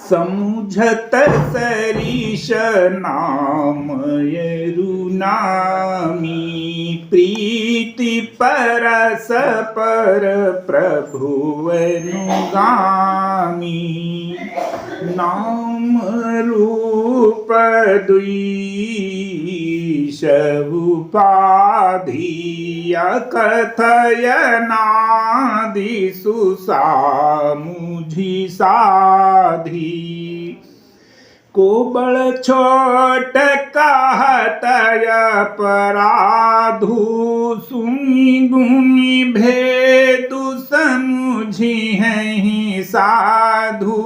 समुझत सरीश नाम यरुनामी प्रीति परस पर प्रभुवनुगामी नाम रूप द्विष उपाधि कथयनादि सुसामुझि साधि को बड़ छोट कहतय अपराधु सुनि गुनि भेदु समुझि हैं साधु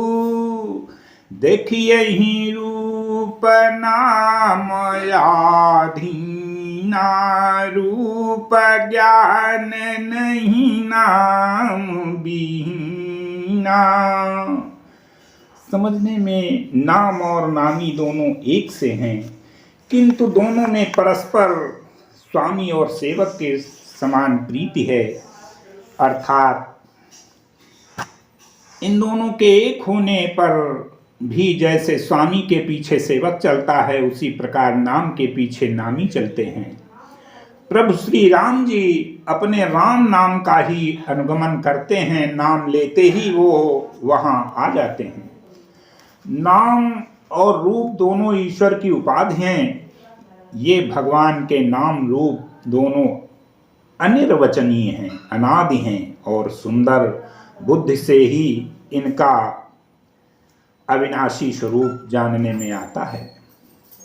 देखिए ही रूप नाम आधीना रूप ज्ञान नहीं नाम बीना। समझने में नाम और नामी दोनों एक से हैं, किंतु दोनों में परस्पर स्वामी और सेवक के समान प्रीति है। अर्थात इन दोनों के एक होने पर भी जैसे स्वामी के पीछे सेवक चलता है, उसी प्रकार नाम के पीछे नामी चलते हैं। प्रभु श्री राम जी अपने राम नाम का ही अनुगमन करते हैं, नाम लेते ही वो वहां आ जाते हैं। नाम और रूप दोनों ईश्वर की उपाधि हैं। ये भगवान के नाम रूप दोनों अनिर्वचनीय हैं, अनादि हैं और सुंदर। बुद्धि से ही इनका अविनाशी स्वरूप जानने में आता है।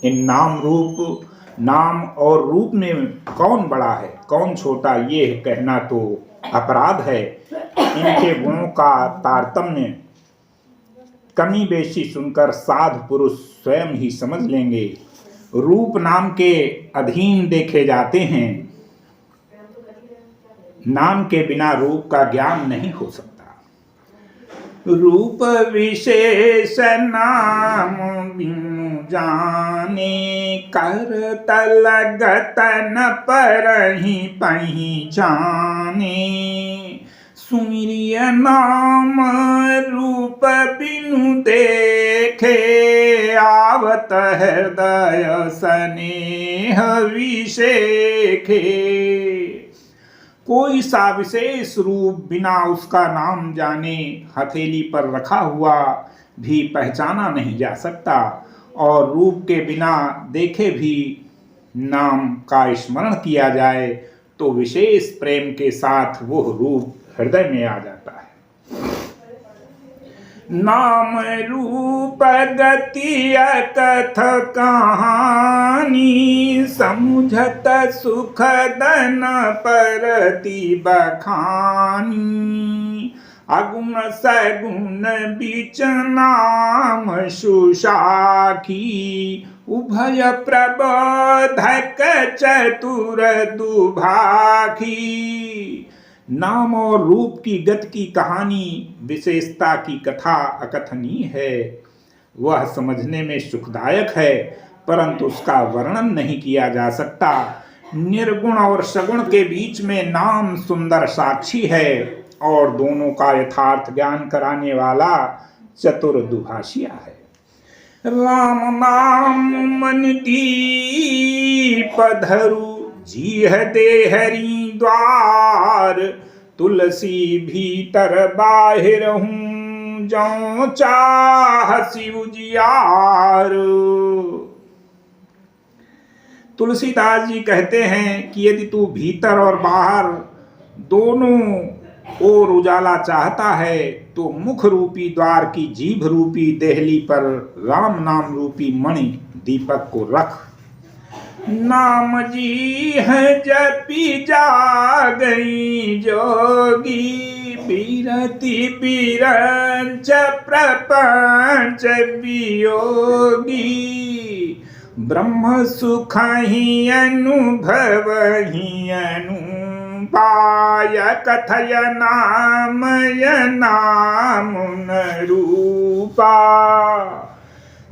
इन नाम और रूप में कौन बड़ा है कौन छोटा, ये कहना तो अपराध है। इनके गुणों का तारतम्य कमी बेशी सुनकर साधु पुरुष स्वयं ही समझ लेंगे। रूप नाम के अधीन देखे जाते हैं। नाम के बिना रूप का ज्ञान नहीं हो सकता। रूप विशेष नाम बिनु जाने करत लगत न परहि पहिचाने। सुमिरिय नाम रूप बिनु देखे आवत हृदय स्नेह विषेखे। कोई सा विशेष रूप बिना उसका नाम जाने हथेली पर रखा हुआ भी पहचाना नहीं जा सकता, और रूप के बिना देखे भी नाम का स्मरण किया जाए तो विशेष प्रेम के साथ वो रूप हृदय में आ जाता है। नाम रूप गति कथ कहानी समुझत सुख दन परति बखानी। अगुण सगुण बीच नाम सुशाखी उभय प्रबोधक चतुर दुभाखी। नाम और रूप की गति की कहानी, विशेषता की कथा अकथनीय है। वह समझने में सुखदायक है, परंतु उसका वर्णन नहीं किया जा सकता। निर्गुण और सगुण के बीच में नाम सुंदर साक्षी है और दोनों का यथार्थ ज्ञान कराने वाला चतुर दुभाषिया है। राम नाम मन दीप धरु जीह दे हरि द्वार। तुलसी भीतर बाहिर हूँ जो चाह शिव जियार। तुलसीदास जी कहते हैं कि यदि तू भीतर और बाहर दोनों ओर उजाला चाहता है तो मुख रूपी द्वार की जीभ रूपी देहली पर राम नाम रूपी मणि दीपक को रख। नाम जी है जपी जागई जोगी बीरति बीरंच प्रपंच वियोगी। ब्रह्म सुख ही अनुभव ही अनुपाय कथय नामय नाम न रूपा।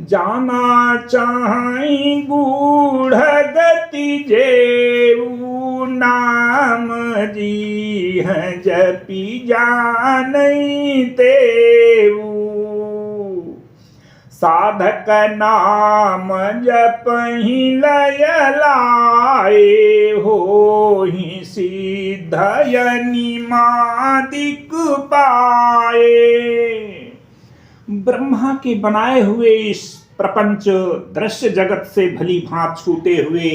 जाना चाहि गूढ़ गति जेऊ नाम जी है जपि जानई तेऊ। साधक नाम जपहि लय लाए, होहि सिद्धय निमादिक पाए। ब्रह्मा के बनाए हुए इस प्रपंच दृश्य जगत से भली भांति छूटे हुए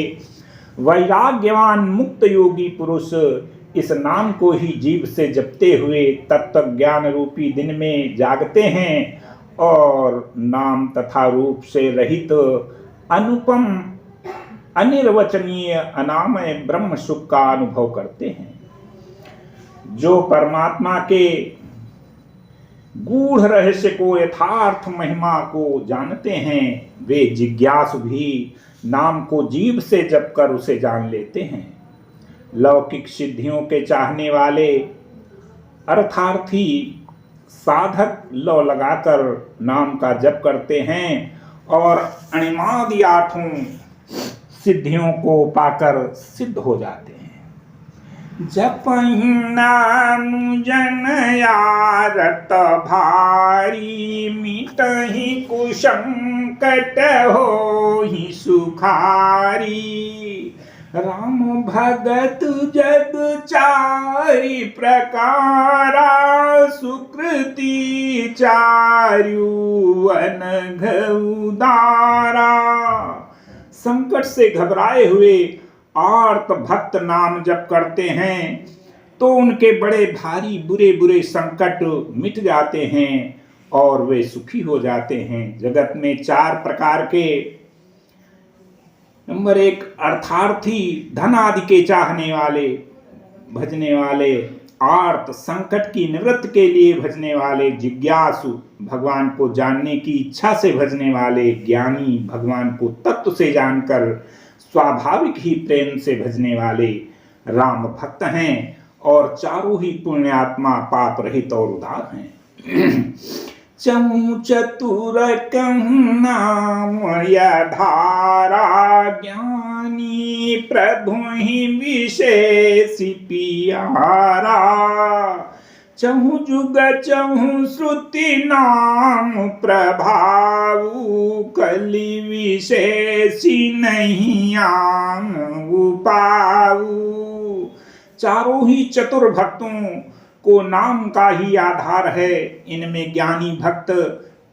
वैराग्यवान मुक्त योगी पुरुष इस नाम को ही जीव से जपते हुए तत्व ज्ञान रूपी दिन में जागते हैं और नाम तथा रूप से रहित अनुपम अनिर्वचनीय अनामय ब्रह्म सुख का अनुभव करते हैं। जो परमात्मा के गूढ़ रहस्य को, यथार्थ महिमा को जानते हैं, वे जिज्ञासु भी नाम को जीव से जप कर उसे जान लेते हैं। लौकिक सिद्धियों के चाहने वाले अर्थार्थी साधक लौ लगाकर नाम का जप करते हैं और अणिमादि आठों सिद्धियों को पाकर सिद्ध हो जाते हैं। जपहि नाम जनयारत भारी, मिटहि कुसंकट होहि सुखारी। राम भगत जग चारि प्रकारा, सुकृति चारु अनघ उदारा। संकट से घबराए हुए आर्त भक्त नाम जप करते हैं तो उनके बड़े भारी बुरे बुरे संकट मिट जाते हैं और वे सुखी हो जाते हैं। जगत में चार प्रकार के, नंबर 1 अर्थार्थी, धन आदि के चाहने वाले, भजने वाले, आर्त संकट की निवृत्ति के लिए भजने वाले, जिज्ञासु भगवान को जानने की इच्छा से भजने वाले, ज्ञानी भगवान को तत्व से जानकर स्वाभाविक ही प्रेम से भजने वाले राम भक्त हैं और चारों ही पुण्यात्मा पाप रहित और उदार हैं। चहु चतुर कहूँ नाम धारा, ज्ञानी प्रभु ही विशेष पियारा। चहु जुग चहु श्रुति नाम प्रभाव, कलि विशेषी नहीं आन उपाऊ। चारों ही चतुर भक्तों को नाम का ही आधार है। इनमें ज्ञानी भक्त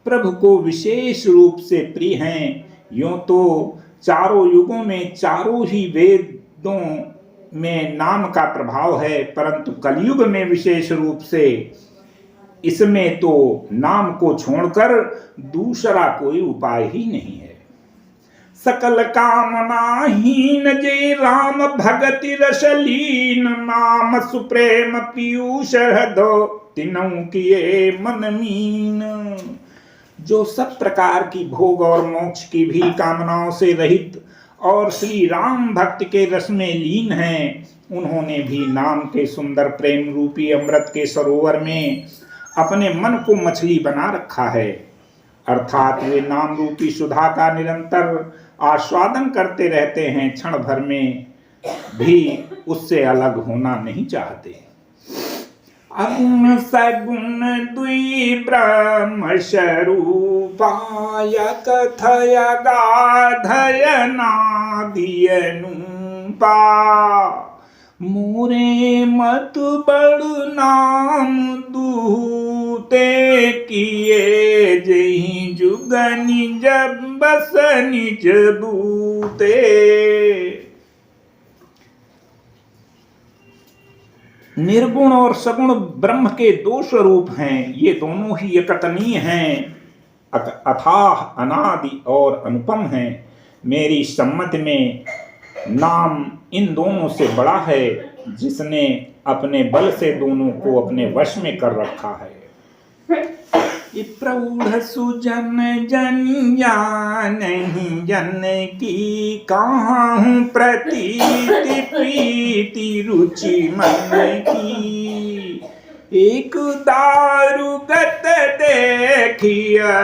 प्रभु को विशेष रूप से प्रिय हैं। यूं तो चारों युगों में चारों ही वेदों में नाम का प्रभाव है, परंतु कलयुग में विशेष रूप से इसमें तो नाम को छोड़कर दूसरा कोई उपाय ही नहीं है। सकल कामनाहीन जे राम भगति रसलीन, नाम सुप्रेम पीयूष हृदय तिनऊ किए मन मीन। जो सब प्रकार की भोग और मोक्ष की भी कामनाओं से रहित और श्री राम भक्त के रस में लीन हैं, उन्होंने भी नाम के सुंदर प्रेम रूपी अमृत के सरोवर में अपने मन को मछली बना रखा है। अर्थात वे नाम रूपी सुधा का निरंतर आस्वादन करते रहते हैं, क्षण भर में भी उससे अलग होना नहीं चाहते। अगुण सगुण दुई ब्रह्म स्वरूपाय, कथय गाधय नादियनुपा। मोरे मत बड़ नाम दूते, किए जही जुग निज बस निज बूते। निर्गुण और सगुण ब्रह्म के दो स्वरूप हैं। ये दोनों ही एकतनीय हैं, अथाह अनादि और अनुपम हैं। मेरी सम्मति में नाम इन दोनों से बड़ा है, जिसने अपने बल से दोनों को अपने वश में कर रखा है। प्रौढ़ सुजन जन नहीं जन की, काहूँ प्रतीति प्रीति रुचि मन की। एक दारुगत देखिए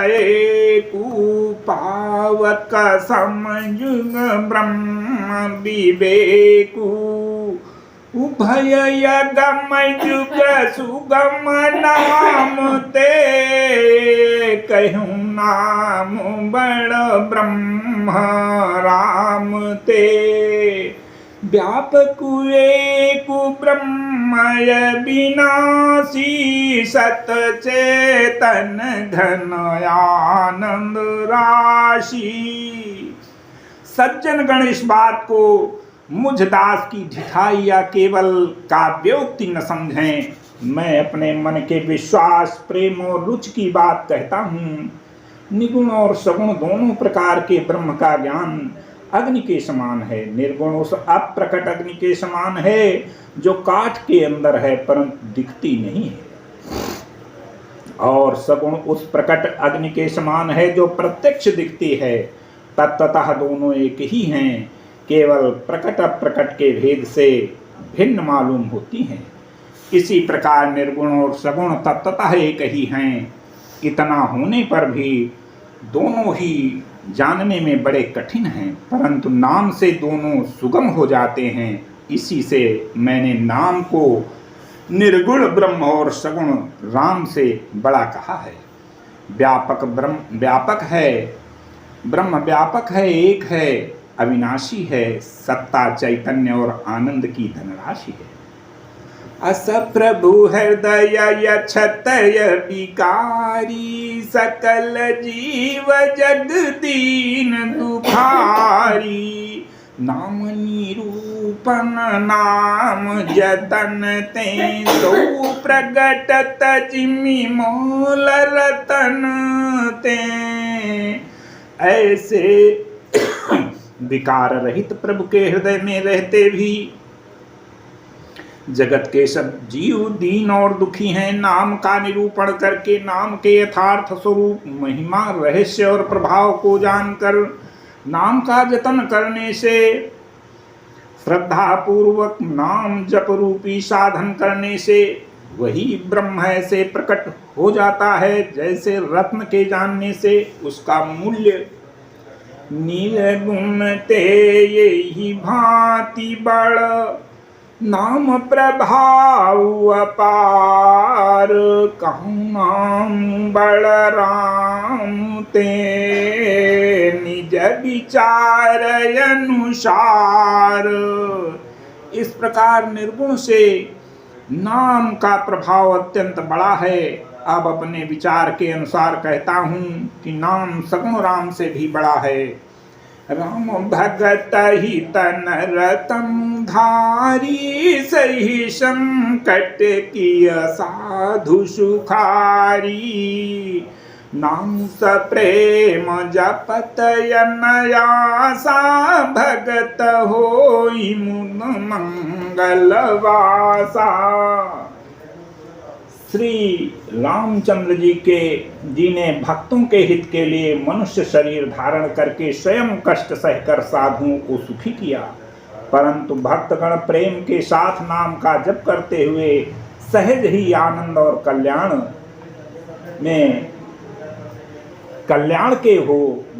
पावक समझुग ब्रह्म विवेकु। उभय यगम जुग सुगम नाम ते कहूँ नाम बड़ ब्रह्म राम ते, व्यापक एक ब्रह्मय विनाशी, सत चेतन घन आनंद राशि। सज्जन गण इस बात को मुझ दास की ढिठाई या केवल काव्योक्ति न समझें। मैं अपने मन के विश्वास, प्रेम और रुचि की बात कहता हूँ। निगुण और सगुण दोनों प्रकार के ब्रह्म का ज्ञान अग्नि के समान है। निर्गुण उस अप्रकट अग्नि के समान है जो काठ के अंदर है परंतु दिखती नहीं है, और सगुण उस प्रकट अग्नि के समान है जो प्रत्यक्ष दिखती है। तत्वतः दोनों एक ही हैं, केवल प्रकट अप्रकट के भेद से भिन्न मालूम होती हैं। इसी प्रकार निर्गुण और सगुण तत्वतः एक ही हैं। इतना होने पर भी दोनों ही जानने में बड़े कठिन हैं, परंतु नाम से दोनों सुगम हो जाते हैं। इसी से मैंने नाम को निर्गुण ब्रह्म और सगुण राम से बड़ा कहा है। व्यापक ब्रह्म व्यापक है, ब्रह्म व्यापक है, एक है, अविनाशी है, सत्ता चैतन्य और आनंद की धनराशि है। अस प्रभु हृदय यक्षतय विकारी, सकल जीव जग दीन दुखारी। नाम निरूपण नाम जतन ते, सो प्रगटत जिमि मोल रतन ते। ऐसे विकार रहित प्रभु के हृदय में रहते भी जगत के सब जीव दीन और दुखी हैं। नाम का निरूपण करके नाम के यथार्थ स्वरूप, महिमा, रहस्य और प्रभाव को जानकर नाम का जतन करने से, श्रद्धा पूर्वक नाम जप रूपी साधन करने से वही ब्रह्म ऐसे प्रकट हो जाता है जैसे रत्न के जानने से उसका मूल्य। नील गुण ते यही भांति बड़, नाम प्रभाव अपार। कहूँ नाम बड़ राम ते, निज विचार अनुसार। इस प्रकार निर्गुण से नाम का प्रभाव अत्यंत बड़ा है। अब अपने विचार के अनुसार कहता हूँ कि नाम सगुण राम से भी बड़ा है। राम भगत ही तन रतन धारी, सही संकट किय साधु सुखारी। नाम सप्रेम जपत अनायासा, भगत होई मुन मंगलवासा। श्री रामचंद्र जी ने भक्तों के हित के लिए मनुष्य शरीर धारण करके स्वयं कष्ट सहकर साधुओं को सुखी किया, परंतु भक्तगण प्रेम के साथ नाम का जप करते हुए सहज ही आनंद और कल्याण के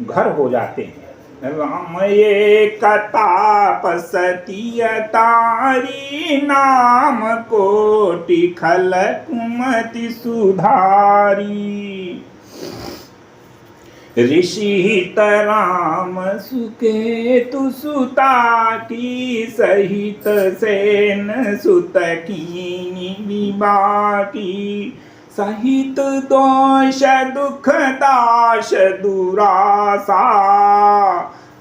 घर हो जाते हैं। राम एक तापसती तारी, नाम कोटि खल कुमति सुधारी। ऋषि राम सुकेतु सुता की, सहित सेन सुत कीनी विबाकी। सहित दोष दुख दाश दुरासा,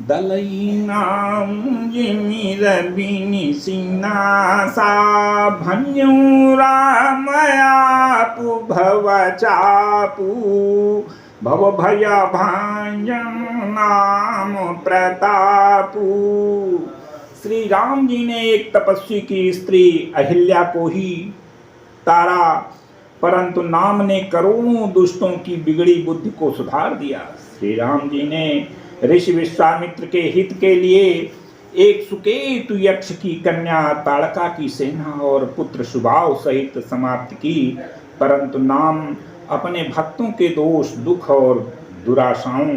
दलई नाम जिमि रबिनि सिनासा। भन्यु राम आपु भव चापू, भव भय भांजन नाम प्रतापू। श्री राम जी ने एक तपस्वी की स्त्री अहिल्या को ही तारा, परंतु नाम ने करोड़ों दुष्टों की बिगड़ी बुद्धि को सुधार दिया। श्री राम जी ने ऋषि विश्वामित्र के हित के लिए एक सुकेतु यक्ष की कन्या ताड़का की सेना और पुत्र सुबाहु सहित समाप्त की, परंतु नाम अपने भक्तों के दोष, दुख और दुराशाओं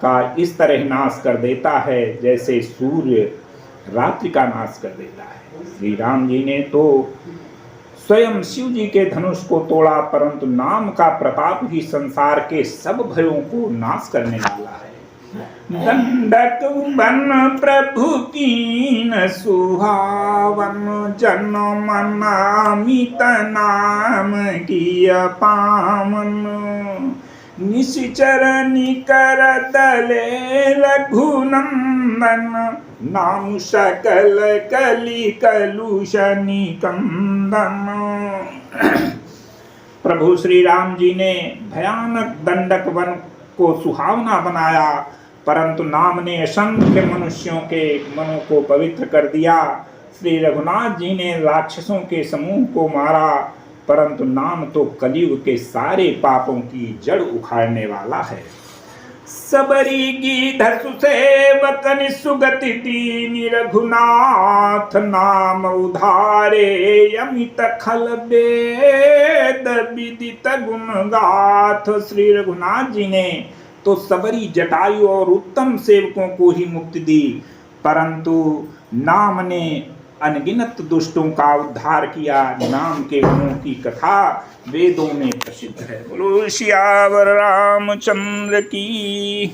का इस तरह नाश कर देता है जैसे सूर्य रात्रि का नाश कर देता है। श्री राम जी ने तो स्वयं शिव जी के धनुष को तोड़ा, परंतु नाम का प्रताप ही संसार के सब भयों को नाश करने वाला है। दंडक बन प्रभु कीन सुहावन, जन्म नामित नाम की पावन। निश्चर निकर तले रघुनंदन, नाम सकल कली कलुषनि कंदन। प्रभु श्री राम जी ने भयानक दंडक वन को सुहावना बनाया, परंतु नाम ने असंख्य मनुष्यों के मनों को पवित्र कर दिया। श्री रघुनाथ जी ने राक्षसों के समूह को मारा, परंतु नाम तो कलयुग के सारे पापों की जड़ उखाड़ने वाला है। सबरी गीधर सुसेवकन सुगति दीनि, रघुनाथ नाम उधारे अमित खल वेद विदित गुण गाथ। श्री रघुनाथ जी ने तो सबरी जटायु और उत्तम सेवकों को ही मुक्ति दी, परंतु नाम ने अनगिनत दुष्टों का उद्धार किया। नाम के गुणों की कथा वेदों में प्रसिद्ध है। बोलो सियावर रामचंद्र की।